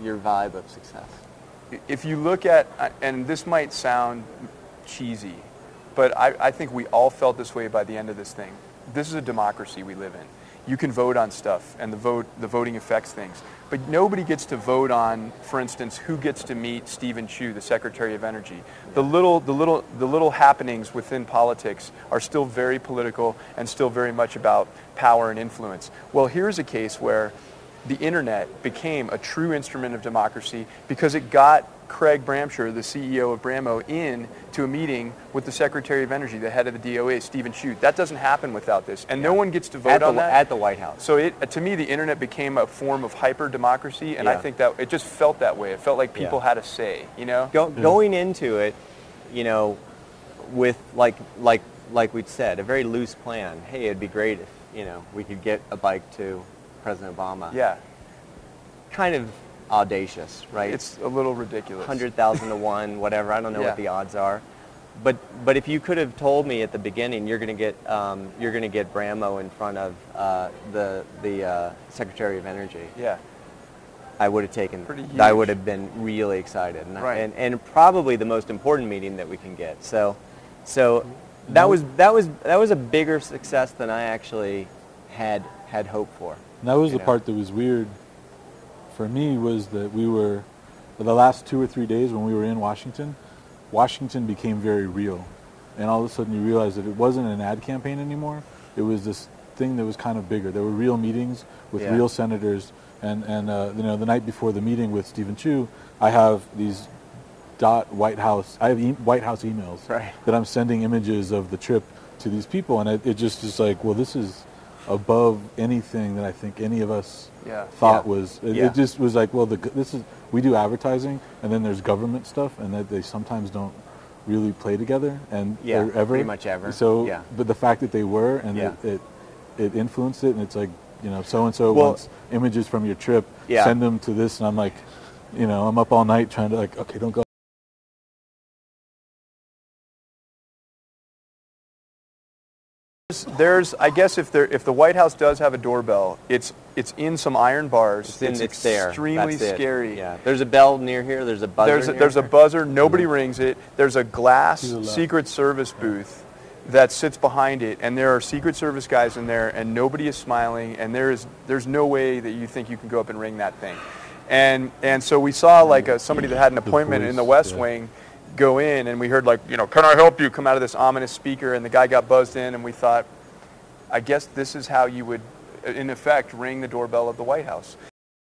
your vibe of success? If you look at, and this might sound cheesy, but I think we all felt this way by the end of this thing. This is a democracy we live in. You can vote on stuff, and the voting affects things. But nobody gets to vote on, for instance, who gets to meet Stephen Chu, the Secretary of Energy. The little happenings within politics are still very political and still very much about power and influence. Well, here's a case where the internet became a true instrument of democracy because it got Craig Bramsher, the CEO of Brammo, in to a meeting with the Secretary of Energy, the head of the DOA, Stephen Chu. That doesn't happen without this, and no one gets to vote on that at the White House. So to me, the internet became a form of hyper democracy, and I think that it just felt that way. It felt like people had a say, you know. Going into it, you know, with like we'd said, a very loose plan. Hey, it'd be great if we could get a bike to President Obama. Yeah. Kind of audacious, right? It's a little ridiculous. 100,000 to 1, whatever. I don't know what the odds are. But if you could have told me at the beginning you're going to get Brammo in front of the Secretary of Energy. Yeah. I would have taken. Pretty huge. I would have been really excited, and probably the most important meeting that we can get. So that was a bigger success than I actually had hoped for. And that was the part that was weird for me, was that we were, for the last 2 or 3 days when we were in Washington became very real. And all of a sudden you realize that it wasn't an ad campaign anymore. It was this thing that was kind of bigger. There were real meetings with real senators. And the night before the meeting with Stephen Chu, I have these White House emails that I'm sending images of the trip to these people. And it just is like, well, this is above anything that I think any of us thought was. It just was like, well, we do advertising, and then there's government stuff, and that they sometimes don't really play together, and ever. Pretty much ever. So, but the fact that they were, and it influenced it, and it's like, so and so wants images from your trip, send them to this, and I'm like, I'm up all night trying to okay, don't go. I guess if the White House does have a doorbell, it's in some iron bars. It's there. Extremely scary. Yeah. There's a bell near here. There's a buzzer. There's a buzzer. Nobody rings it. There's a glass Secret Service booth that sits behind it, and there are Secret Service guys in there, and nobody is smiling, and there's no way that you think you can go up and ring that thing. And so we saw somebody that had an appointment in the West Wing go in, and we heard can I help you, come out of this ominous speaker, and the guy got buzzed in, and we thought, I guess this is how you would, in effect, ring the doorbell of the White House.